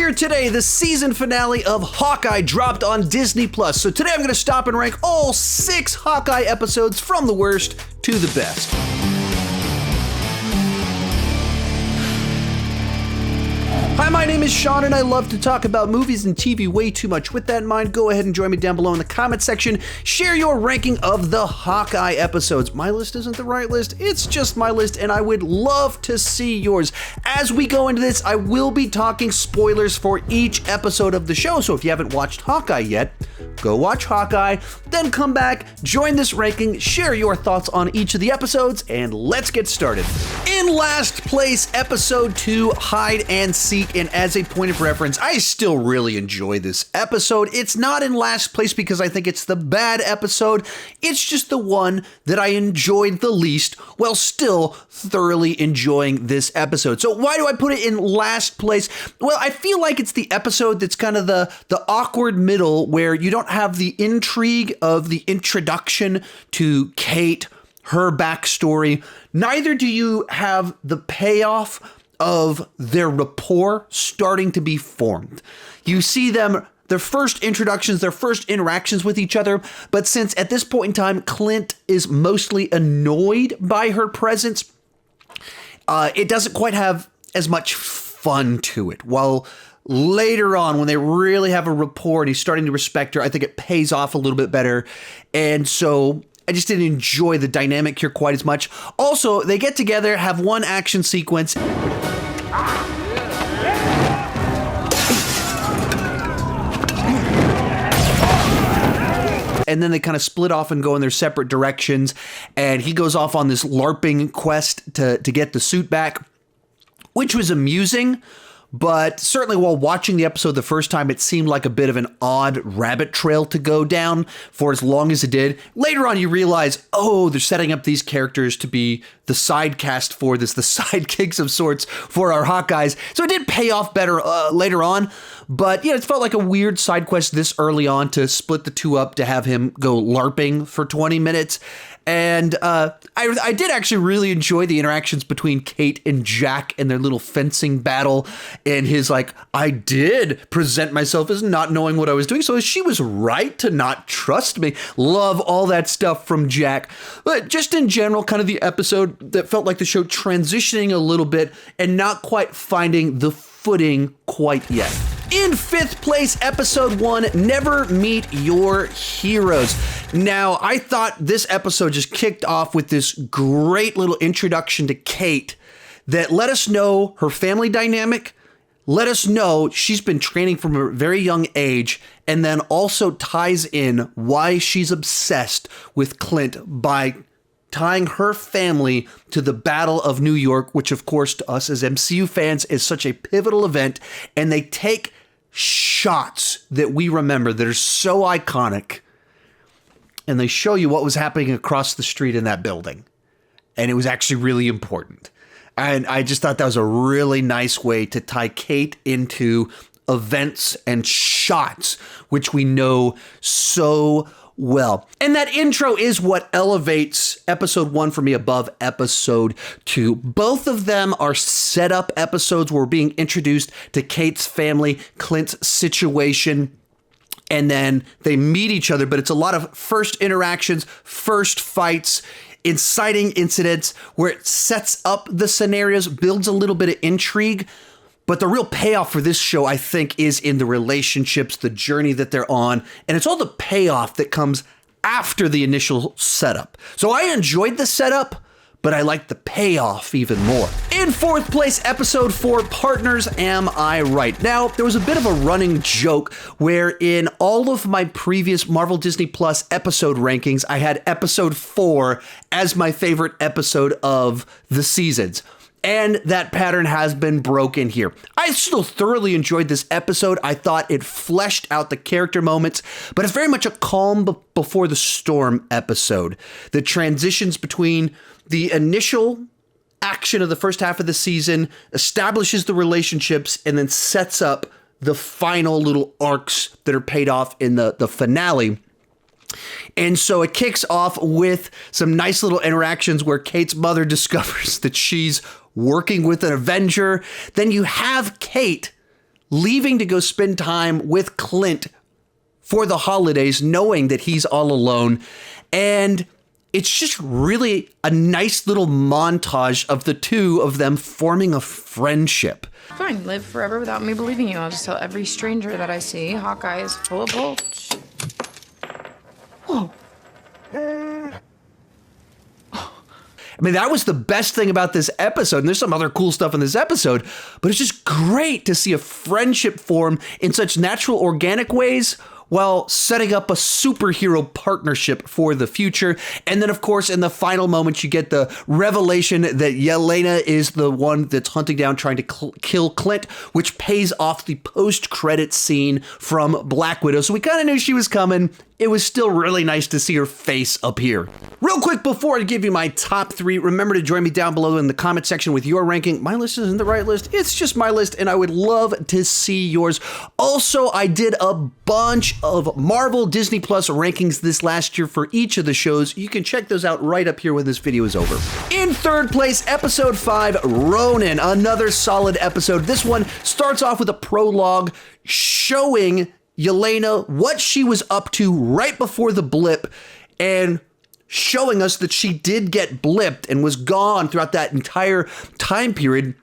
Earlier today, the season finale of Hawkeye dropped on Disney+. So today I'm going to stop and rank all 6 Hawkeye episodes from the worst to the best. Hi, my name is Sean, and I love to talk about movies and TV way too much. With that in mind, go ahead and join me down below in the comment section. Share your ranking of the Hawkeye episodes. My list isn't the right list, it's just my list, and I would love to see yours. As we go into this, I will be talking spoilers for each episode of the show, so if you haven't watched Hawkeye yet, go watch Hawkeye, then come back, join this ranking, share your thoughts on each of the episodes, and let's get started. In last place, episode 2, Hide and Seek. And as a point of reference, I still really enjoy this episode. It's not in last place because I think it's the bad episode. It's just the one that I enjoyed the least while still thoroughly enjoying this episode. So why do I put it in last place? Well, I feel like it's the episode that's kind of the awkward middle where you don't have the intrigue of the introduction to Kate, her backstory. Neither do you have the payoff of their rapport starting to be formed. You see them, their first introductions, their first interactions with each other, but since at this point in time, Clint is mostly annoyed by her presence, it doesn't quite have as much fun to it. While later on, when they really have a rapport and he's starting to respect her, I think it pays off a little bit better. And so I just didn't enjoy the dynamic here quite as much. Also, they get together, have one action sequence. And then they kind of split off and go in their separate directions. And he goes off on this LARPing quest to get the suit back, which was amusing. But certainly while watching the episode the first time, it seemed like a bit of an odd rabbit trail to go down for as long as it did. Later on, you realize, oh, they're setting up these characters to be the side cast for this, the sidekicks of sorts for our Hawkeyes. So it did pay off better later on. But yeah, it felt like a weird side quest this early on to split the two up, to have him go LARPing for 20 minutes. And I did actually really enjoy the interactions between Kate and Jack and their little fencing battle, and his like, I did present myself as not knowing what I was doing, so she was right to not trust me. Love all that stuff from Jack. But just in general, kind of the episode that felt like the show transitioning a little bit and not quite finding the footing quite yet. In 5th place, episode 1, Never Meet Your Heroes. Now, I thought this episode just kicked off with this great little introduction to Kate that let us know her family dynamic, let us know she's been training from a very young age, and then also ties in why she's obsessed with Clint by tying her family to the Battle of New York, which of course to us as MCU fans is such a pivotal event, and they take shots that we remember that are so iconic, and they show you what was happening across the street in that building, and it was actually really important. And I just thought that was a really nice way to tie Kate into events and shots, which we know so well. And that intro is what elevates episode 1 for me above episode 2. Both of them are setup episodes where we're being introduced to Kate's family, Clint's situation, and then they meet each other. But it's a lot of first interactions, first fights, inciting incidents where it sets up the scenarios, builds a little bit of intrigue. But the real payoff for this show, I think, is in the relationships, the journey that they're on. And it's all the payoff that comes after the initial setup. So I enjoyed the setup, but I liked the payoff even more. In 4th place, episode 4, Partners, Am I Right? Now, there was a bit of a running joke where in all of my previous Marvel Disney Plus episode rankings, I had episode 4 as my favorite episode of the seasons. And that pattern has been broken here. I still thoroughly enjoyed this episode. I thought it fleshed out the character moments, but it's very much a calm before the storm episode. The transitions between the initial action of the first half of the season, establishes the relationships, and then sets up the final little arcs that are paid off in the finale. And so it kicks off with some nice little interactions where Kate's mother discovers that she's working with an Avenger. Then you have Kate leaving to go spend time with Clint for the holidays, knowing that he's all alone. And it's just really a nice little montage of the two of them forming a friendship. Fine, live forever without me believing you. I'll just tell every stranger that I see Hawkeye is full of bullshit. Whoa. I mean, that was the best thing about this episode. And there's some other cool stuff in this episode, but it's just great to see a friendship form in such natural, organic ways while setting up a superhero partnership for the future. And then, of course, in the final moments, you get the revelation that Yelena is the one that's hunting down, trying to kill Clint, which pays off the post-credit scene from Black Widow. So we kind of knew she was coming. It was still really nice to see her face appear. Real quick, before I give you my top 3, remember to join me down below in the comment section with your ranking. My list isn't the right list. It's just my list, and I would love to see yours. Also, I did a bunch of Marvel Disney Plus rankings this last year for each of the shows. You can check those out right up here when this video is over. In third place, episode 5, Ronin. Another solid episode. This one starts off with a prologue showing Yelena what she was up to right before the blip, and showing us that she did get blipped and was gone throughout that entire time period,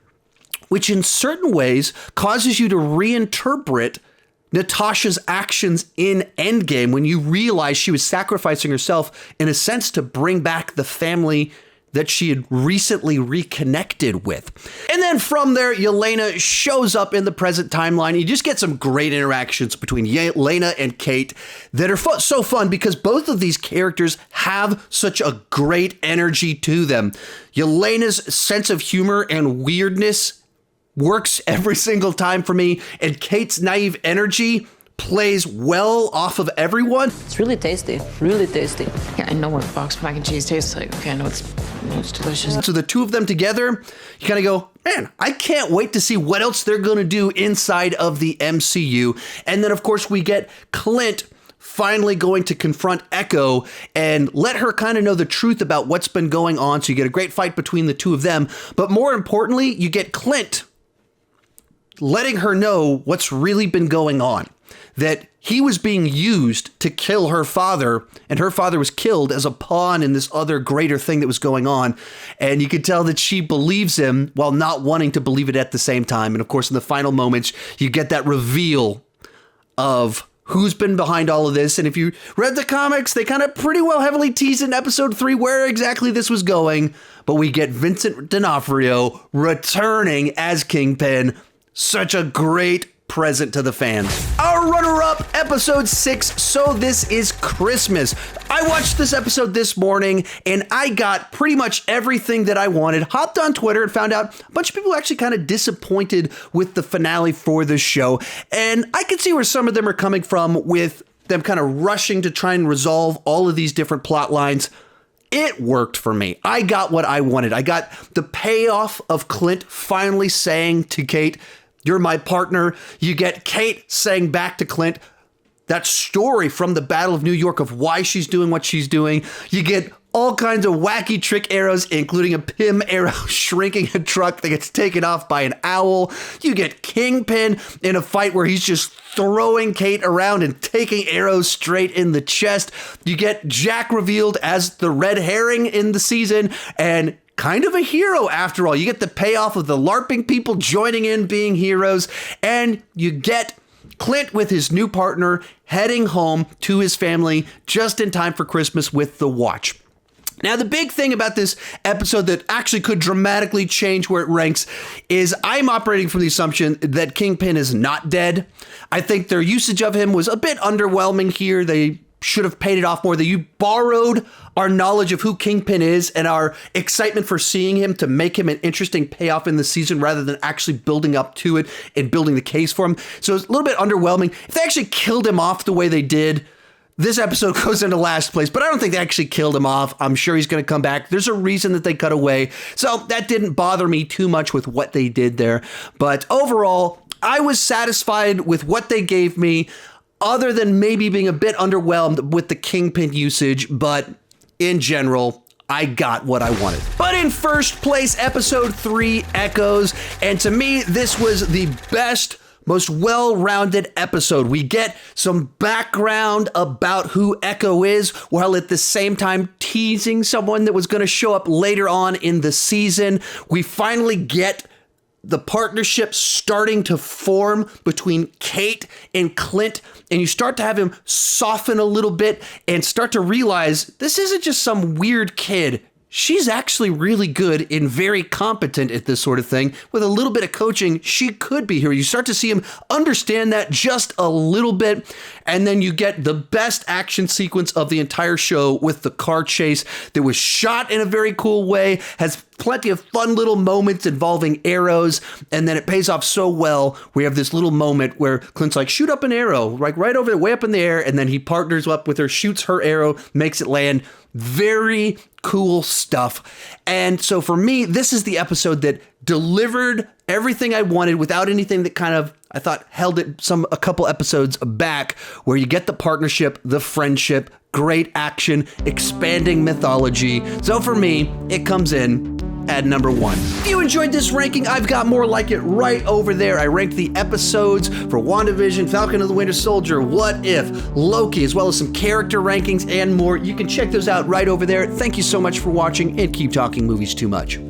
which in certain ways causes you to reinterpret Natasha's actions in Endgame when you realize she was sacrificing herself in a sense to bring back the family that she had recently reconnected with. And then from there, Yelena shows up in the present timeline. You just get some great interactions between Yelena and Kate that are so fun because both of these characters have such a great energy to them. Yelena's sense of humor and weirdness works every single time for me, and Kate's naive energy plays well off of everyone. It's really tasty, really tasty. Yeah, I know what boxed mac and cheese tastes like. Okay, I know it's delicious. So the two of them together, you kind of go, man, I can't wait to see what else they're going to do inside of the MCU. And then, of course, we get Clint finally going to confront Echo and let her kind of know the truth about what's been going on. So you get a great fight between the two of them. But more importantly, you get Clint letting her know what's really been going on. That he was being used to kill her father, and her father was killed as a pawn in this other greater thing that was going on. And you could tell that she believes him while not wanting to believe it at the same time. And of course, in the final moments, you get that reveal of who's been behind all of this. And if you read the comics, they kind of pretty well heavily teased in episode 3 where exactly this was going. But we get Vincent D'Onofrio returning as Kingpin. Such a great present to the fans. Our runner-up, episode 6, So This Is Christmas. I watched this episode this morning and I got pretty much everything that I wanted. Hopped on Twitter and found out a bunch of people actually kind of disappointed with the finale for the show. And I can see where some of them are coming from with them kind of rushing to try and resolve all of these different plot lines. It worked for me. I got what I wanted. I got the payoff of Clint finally saying to Kate, "You're my partner." You get Kate saying back to Clint that story from the Battle of New York of why she's doing what she's doing. You get all kinds of wacky trick arrows, including a Pym arrow shrinking a truck that gets taken off by an owl. You get Kingpin in a fight where he's just throwing Kate around and taking arrows straight in the chest. You get Jack revealed as the red herring in the season, and kind of a hero after all. You get the payoff of the LARPing people joining in being heroes, and you get Clint with his new partner heading home to his family just in time for Christmas with the watch. Now, the big thing about this episode that actually could dramatically change where it ranks is I'm operating from the assumption that Kingpin is not dead. I think their usage of him was a bit underwhelming here. They should have paid it off more. That you borrowed our knowledge of who Kingpin is and our excitement for seeing him to make him an interesting payoff in the season rather than actually building up to it and building the case for him. So it's a little bit underwhelming. If they actually killed him off the way they did, this episode goes into last place, but I don't think they actually killed him off. I'm sure he's going to come back. There's a reason that they cut away. So that didn't bother me too much with what they did there. But overall, I was satisfied with what they gave me, other than maybe being a bit underwhelmed with the Kingpin usage. But in general, I got what I wanted. But in first place, episode 3, Echoes. And to me, this was the best most well-rounded episode. We get some background about who Echo is, while at the same time teasing someone that was going to show up later on in the season. We finally get the partnership starting to form between Kate and Clint, and you start to have him soften a little bit and start to realize this isn't just some weird kid. She's actually really good and very competent at this sort of thing. With a little bit of coaching, she could be here. You start to see him understand that just a little bit, and then you get the best action sequence of the entire show with the car chase that was shot in a very cool way, has plenty of fun little moments involving arrows, and then it pays off so well. We have this little moment where Clint's like, shoot up an arrow, like right over, way up in the air, and then he partners up with her, shoots her arrow, makes it land. Very cool stuff. And so for me, this is the episode that delivered everything I wanted without anything that kind of, I thought, held it a couple episodes back, where you get the partnership, the friendship, great action, expanding mythology. So for me, it comes in at number 1. If you enjoyed this ranking, I've got more like it right over there. I ranked the episodes for WandaVision, Falcon and the Winter Soldier, What If, Loki, as well as some character rankings and more. You can check those out right over there. Thank you so much for watching, and keep talking movies too much.